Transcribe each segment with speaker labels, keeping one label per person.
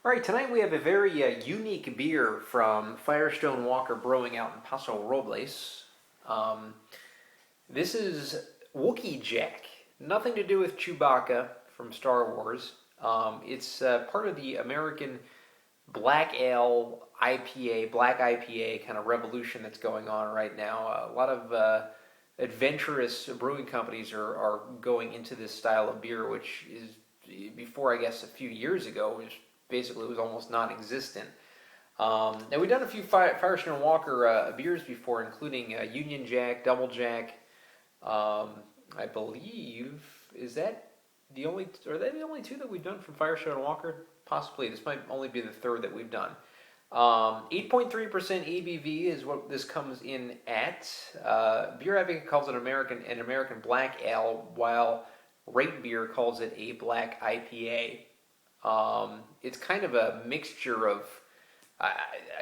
Speaker 1: All right, tonight we have a very unique beer from Firestone Walker Brewing out in Paso Robles. Um, this is Wookey Jack. Nothing to do with Chewbacca from Star Wars. It's part of the American Black Ale IPA, Black IPA kind of revolution that's going on right now. A lot of adventurous brewing companies are going into this style of beer, which is before, I guess, a few years ago, was basically was almost non-existent. Now we've done a few Firestone Walker beers before, including Union Jack, Double Jack. I believe is that the only are they the only two that we've done from Firestone Walker? Possibly. This might only be the third that we've done. 8.3% ABV is what this comes in at. Beer Advocate calls it an American Black Ale, while Rate Beer calls it a Black IPA. It's kind of a mixture of,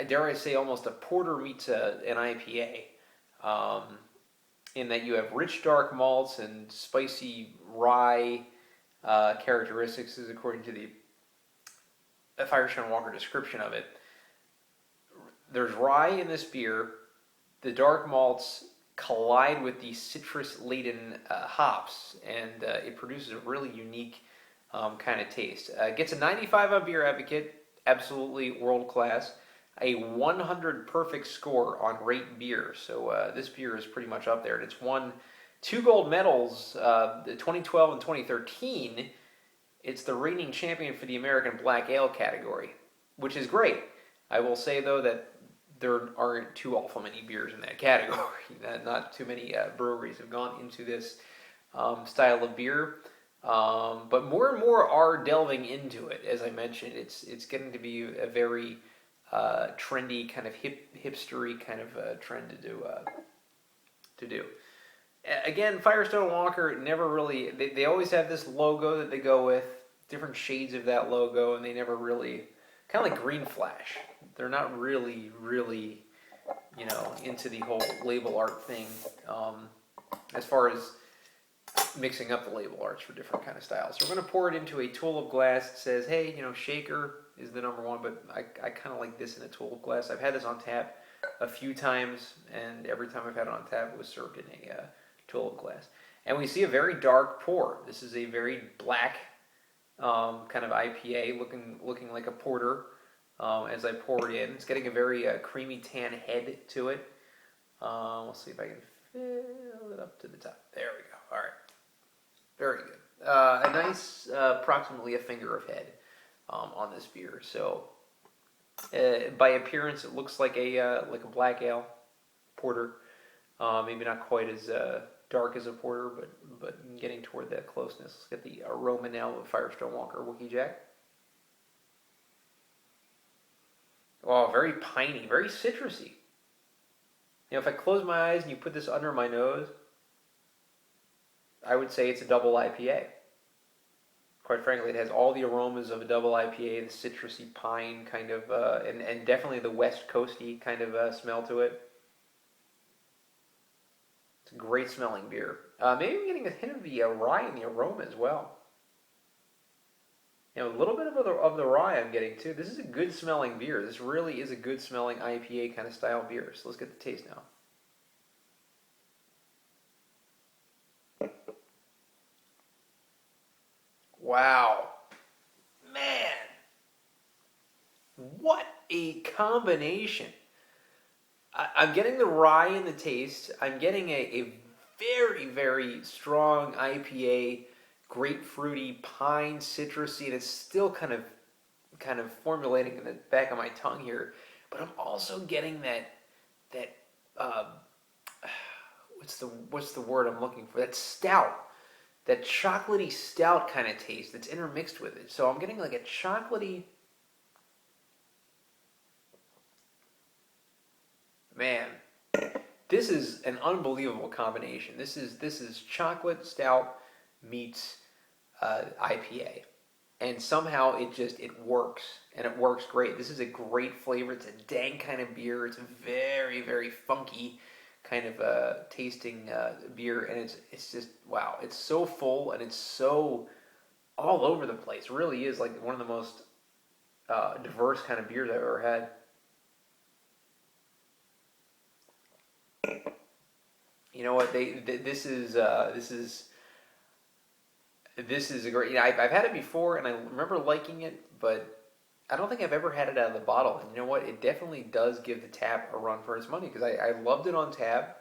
Speaker 1: dare I say, almost a porter meets an IPA, in that you have rich dark malts and spicy rye characteristics, is according to the Firestone Walker description of it. There's rye in this beer. The dark malts collide with the citrus-laden hops, and it produces a really unique kind of taste. Gets a 95 on Beer Advocate, absolutely world class. A 100 perfect score on Rate Beer, so this beer is pretty much up there. And it's won 2 gold medals, 2012 and 2013. It's the reigning champion for the American Black Ale category, which is great. I will say, though, that there aren't too awful many beers in that category. Not too many breweries have gone into this style of beer. But more and more are delving into it. As I mentioned, it's getting to be a very trendy, kind of hipstery kind of trend to do. Again, Firestone Walker never really. They always have this logo that they go with, different shades of that logo, and they never really, kind of like Green Flash. They're not really, into the whole label art thing, as far as mixing up the label arts for different kind of styles. So we're going to pour it into a tulip glass. It says, hey, shaker is the number one, but I kind of like this in a tulip glass. I've had this on tap a few times, and every time I've had it on tap, it was served in a tulip glass. And we see a very dark pour. This is a very black kind of IPA, looking like a porter. As I pour it in, it's getting a very creamy tan head to it. We'll see if I can fill it up to the top. There we go. All right. Very good. A nice, approximately a finger of head on this beer. So, by appearance, it looks like a black ale porter. Maybe not quite as dark as a porter, but getting toward that closeness. Let's get the aroma now of Firestone Walker Wookey Jack. Oh, very piney, very citrusy. If I close my eyes and you put this under my nose, I would say it's a double IPA. Quite frankly, it has all the aromas of a double IPA, the citrusy pine kind of, and definitely the West Coasty kind of smell to it. It's a great smelling beer. Maybe I'm getting a hint of the rye in the aroma as well. A little bit of the rye I'm getting too. This is a good smelling beer. This really is a good smelling IPA kind of style beer. So let's get the taste now. Wow. Man. What a combination. I'm getting the rye in the taste. I'm getting a very, very strong IPA, grapefruity, pine, citrusy, and it's still kind of formulating in the back of my tongue here. But I'm also getting that what's the word I'm looking for? That stout, that chocolatey stout kind of taste that's intermixed with it. So I'm getting like a chocolatey. Man, this is an unbelievable combination. This is chocolate stout meets IPA, and somehow it works, and it works great. This is a great flavor. It's a dank kind of beer. It's a very, very funky kind of tasting beer, and it's just wow. It's so full, and it's so all over the place. It really is like one of the most diverse kind of beers I've ever had. You know what? This is a great. You know, I've had it before, and I remember liking it, but I don't think I've ever had it out of the bottle. And you know what? It definitely does give the tap a run for its money because I loved it on tap.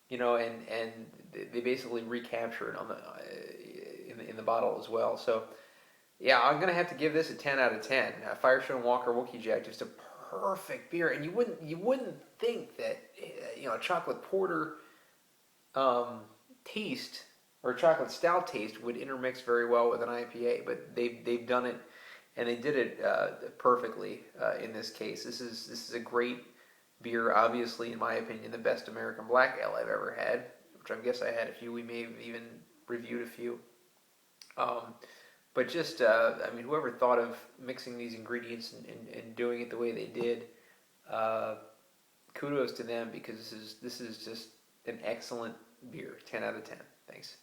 Speaker 1: You know, and they basically recapture it on the in the bottle as well. So yeah, I'm gonna have to give this a 10 out of 10. Firestone Walker Wookey Jack, just a perfect beer, and you wouldn't think that you know, a chocolate porter um, taste or a chocolate stout taste would intermix very well with an IPA, but they've done it, and they did it perfectly in this case. This is a great beer, obviously in my opinion, the best American black ale I've ever had, which I guess I had a few. We may have even reviewed a few. Um, but just, I mean, whoever thought of mixing these ingredients and doing it the way they did, uh, kudos to them because this is just an excellent beer. 10 out of 10. Thanks.